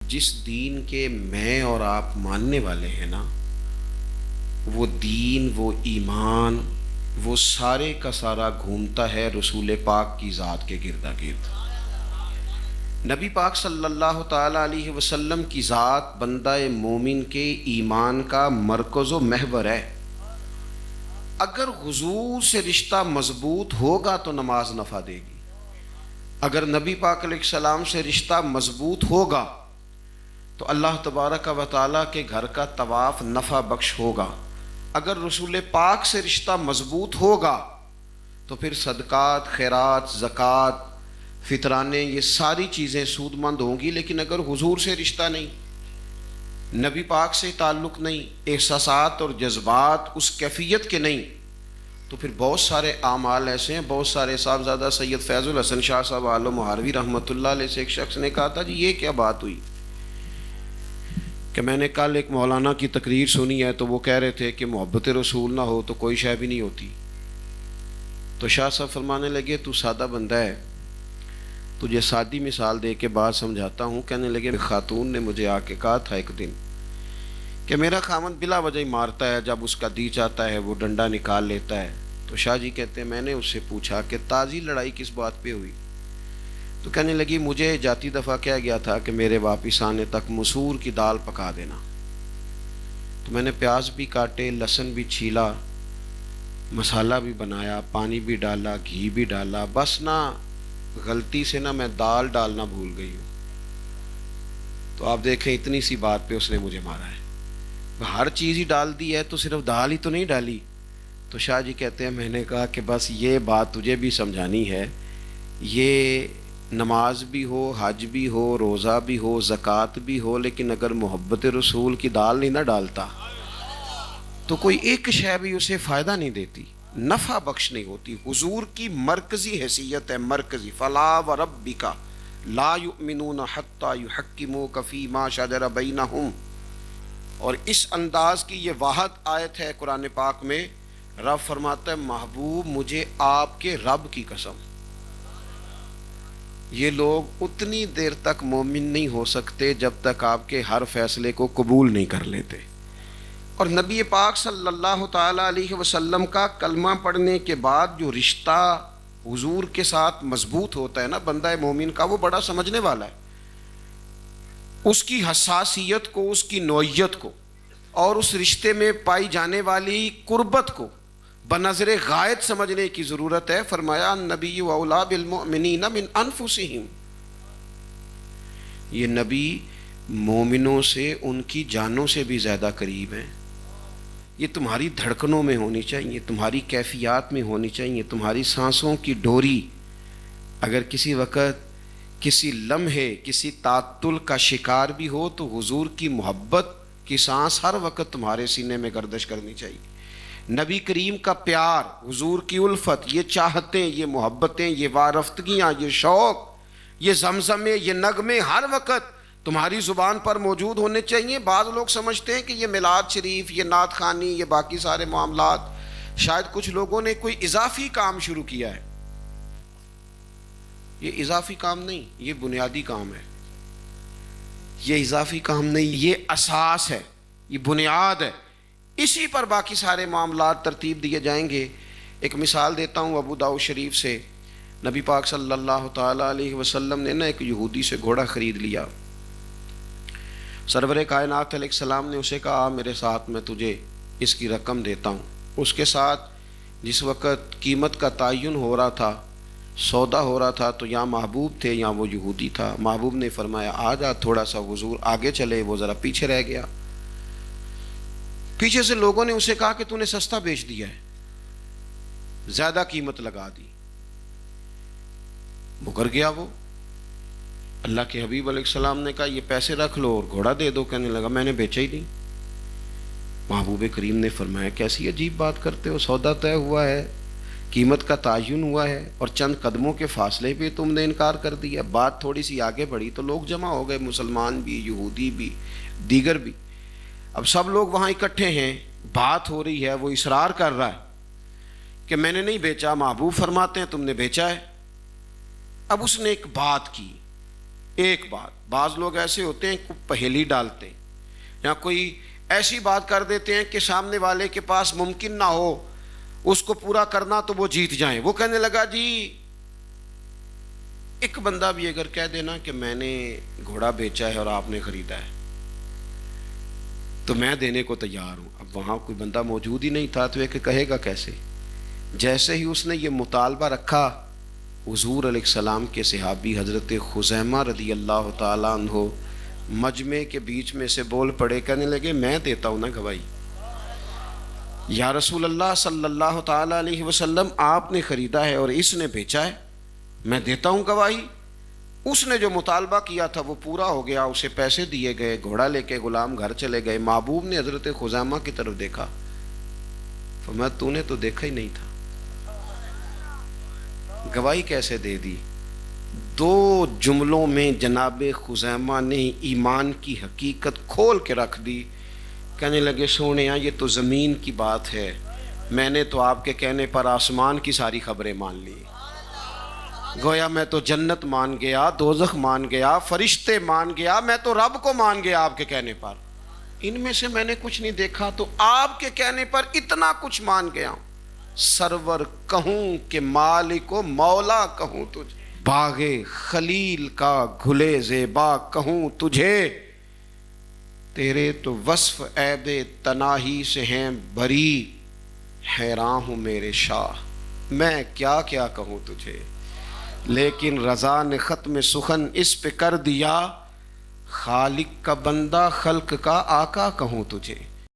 جس دین کے میں اور آپ ماننے والے ہیں نا، وہ دین، وہ ایمان، وہ سارے کا سارا گھومتا ہے رسول پاک کی ذات کے گردا گرد۔ نبی پاک صلی اللہ تعالی علیہ وسلم کی ذات بندہ مومن کے ایمان کا مرکز و محور ہے۔ اگر حضور سے رشتہ مضبوط ہوگا تو نماز نفع دے گی، اگر نبی پاک علیہ السلام سے رشتہ مضبوط ہوگا تو اللہ تبارک و تعالیٰ کے گھر کا طواف نفع بخش ہوگا، اگر رسول پاک سے رشتہ مضبوط ہوگا تو پھر صدقات، خیرات، زکوٰۃ، فطرانے، یہ ساری چیزیں سود مند ہوں گی۔ لیکن اگر حضور سے رشتہ نہیں، نبی پاک سے تعلق نہیں، احساسات اور جذبات اس کیفیت کے نہیں، تو پھر بہت سارے اعمال ایسے ہیں۔ بہت سارے صاحبزادہ سید فیض الحسن شاہ صاحب عالم مہاروی رحمۃ اللہ علیہ سے ایک شخص نے کہا تھا، جی یہ کیا بات ہوئی کہ میں نے کل ایک مولانا کی تقریر سنی ہے تو وہ کہہ رہے تھے کہ محبت رسول نہ ہو تو کوئی شے بھی نہیں ہوتی۔ تو شاہ صاحب فرمانے لگے، تو سادہ بندہ ہے، تجھے سادی مثال دے کے بات سمجھاتا ہوں۔ کہنے لگے، خاتون نے مجھے آ کے کہا تھا ایک دن کہ میرا خاوند بلا وجہ ہی مارتا ہے، جب اس کا دی چاہتا ہے وہ ڈنڈا نکال لیتا ہے۔ تو شاہ جی کہتے ہیں میں نے اس سے پوچھا کہ تازی لڑائی کس بات پہ ہوئی؟ تو کہنے لگی، مجھے جاتی دفعہ کہا گیا تھا کہ میرے واپس آنے تک مسور کی دال پکا دینا، تو میں نے پیاز بھی کاٹے، لہسن بھی چھیلا، مسالہ بھی بنایا، پانی بھی ڈالا، گھی بھی ڈالا، بس نہ غلطی سے نہ میں دال ڈالنا بھول گئی ہوں۔ تو آپ دیکھیں اتنی سی بات پہ اس نے مجھے مارا ہے۔ ہر چیز ہی ڈال دی ہے تو صرف دال ہی تو نہیں ڈالی۔ تو شاہ جی کہتے ہیں میں نے کہا کہ بس یہ بات تجھے بھی سمجھانی ہے، یہ نماز بھی ہو، حج بھی ہو، روزہ بھی ہو، زکوٰۃ بھی ہو، لیکن اگر محبت رسول کی دال نہیں نہ ڈالتا تو کوئی ایک شے بھی اسے فائدہ نہیں دیتی، نفع بخش نہیں ہوتی۔ حضور کی مرکزی حیثیت ہے، مرکزی۔ فلا وربک لا یؤمنون حتی یحکموک فیما شجر بینہم۔ اور اس انداز کی یہ واحد آیت ہے قرآن پاک میں، رب فرماتا ہے محبوب مجھے آپ کے رب کی قسم، یہ لوگ اتنی دیر تک مومن نہیں ہو سکتے جب تک آپ کے ہر فیصلے کو قبول نہیں کر لیتے۔ اور نبی پاک صلی اللہ تعالیٰ علیہ وسلم کا کلمہ پڑھنے کے بعد جو رشتہ حضور کے ساتھ مضبوط ہوتا ہے نا بندہ مومن کا، وہ بڑا سمجھنے والا ہے۔ اس کی حساسیت کو، اس کی نوعیت کو اور اس رشتے میں پائی جانے والی قربت کو بنظر غائب سمجھنے کی ضرورت ہے۔ فرمایا النبی اولیٰ بالمؤمنین من انفسہم، یہ نبی مومنوں سے ان کی جانوں سے بھی زیادہ قریب ہیں۔ یہ تمہاری دھڑکنوں میں ہونی چاہیے، تمہاری کیفیات میں ہونی چاہیے، تمہاری سانسوں کی ڈوری اگر کسی وقت، کسی لمحے، کسی تعطل کا شکار بھی ہو تو حضور کی محبت کی سانس ہر وقت تمہارے سینے میں گردش کرنی چاہیے۔ نبی کریم کا پیار، حضور کی الفت، یہ چاہتیں، یہ محبتیں، یہ وارفتگیاں، یہ شوق، یہ زمزمے، یہ نغمے ہر وقت تمہاری زبان پر موجود ہونے چاہیے۔ بعض لوگ سمجھتے ہیں کہ یہ میلاد شریف، یہ نعت خوانی، یہ باقی سارے معاملات، شاید کچھ لوگوں نے کوئی اضافی کام شروع کیا ہے۔ یہ اضافی کام نہیں، یہ بنیادی کام ہے۔ یہ اضافی کام نہیں، یہ اساس ہے، یہ بنیاد ہے، اسی پر باقی سارے معاملات ترتیب دیے جائیں گے۔ ایک مثال دیتا ہوں ابو داؤد شریف سے۔ نبی پاک صلی اللہ تعالیٰ علیہ وسلم نے ایک یہودی سے گھوڑا خرید لیا۔ سرور کائنات علیہ السلام نے اسے کہا میرے ساتھ، میں تجھے اس کی رقم دیتا ہوں۔ اس کے ساتھ جس وقت قیمت کا تعین ہو رہا تھا، سودا ہو رہا تھا، تو یہاں محبوب تھے، یہاں وہ یہودی تھا۔ محبوب نے فرمایا آ جا تھوڑا سا، حضور آگے چلے، وہ ذرا پیچھے رہ گیا۔ پیچھے سے لوگوں نے اسے کہا کہ تو نے سستا بیچ دیا ہے، زیادہ قیمت لگا دی۔ مکر گیا وہ۔ اللہ کے حبیب علیہ السلام نے کہا یہ پیسے رکھ لو اور گھوڑا دے دو۔ کہنے لگا میں نے بیچا ہی نہیں۔ محبوب کریم نے فرمایا کیسی عجیب بات کرتے ہو، سودا طے ہوا ہے، قیمت کا تعین ہوا ہے، اور چند قدموں کے فاصلے پہ تم نے انکار کر دیا۔ بات تھوڑی سی آگے بڑھی تو لوگ جمع ہو گئے، مسلمان بھی، یہودی بھی، دیگر بھی۔ اب سب لوگ وہاں اکٹھے ہیں، بات ہو رہی ہے، وہ اصرار کر رہا ہے کہ میں نے نہیں بیچا۔ محبوب فرماتے ہیں تم نے بیچا ہے۔ اب اس نے ایک بات کی، ایک بات، بعض لوگ ایسے ہوتے ہیں کہ پہیلی ڈالتے ہیں یا کوئی ایسی بات کر دیتے ہیں کہ سامنے والے کے پاس ممکن نہ ہو اس کو پورا کرنا تو وہ جیت جائیں. وہ کہنے لگا جی ایک بندہ بھی اگر کہہ دینا کہ میں نے گھوڑا بیچا ہے اور آپ نے خریدا ہے تو میں دینے کو تیار ہوں. اب وہاں کوئی بندہ موجود ہی نہیں تھا تو یہ کہے گا کیسے؟ جیسے ہی اس نے یہ مطالبہ رکھا، حضور علیہ السلام کے صحابی حضرت خزیمہ رضی اللہ تعالیٰ عنہ مجمع کے بیچ میں سے بول پڑے، کہنے لگے میں دیتا ہوں نا گواہی. یا رسول اللہ صلی اللہ تعالیٰ علیہ وسلم، آپ نے خریدا ہے اور اس نے بیچا ہے، میں دیتا ہوں گواہی. اس نے جو مطالبہ کیا تھا وہ پورا ہو گیا، اسے پیسے دیے گئے، گھوڑا لے کے غلام گھر چلے گئے. محبوب نے حضرت خزیمہ کی طرف دیکھا، فرمایا تو نے تو دیکھا ہی نہیں تھا، گواہی کیسے دے دی؟ 2 جملوں میں جناب خزیمہ نے ایمان کی حقیقت کھول کے رکھ دی. کہنے لگے سونیا یہ تو زمین کی بات ہے، میں نے تو آپ کے کہنے پر آسمان کی ساری خبریں مان لی. گویا میں تو جنت مان گیا، دوزخ مان گیا، فرشتے مان گیا، میں تو رب کو مان گیا آپ کے کہنے پر. ان میں سے میں نے کچھ نہیں دیکھا تو آپ کے کہنے پر اتنا کچھ مان گیا. سرور کہوں کہ مالک و مولا کہوں تجھے، باغ خلیل کا گھلے زیبا کہوں تجھے، تیرے تو وصف عیب تناہی سے ہیں بری، حیران ہوں میرے شاہ میں کیا کیا کہوں تجھے. لیکن رضا نے ختم سخن اس پہ کر دیا، خالق کا بندہ خلق کا آقا کہوں تجھے.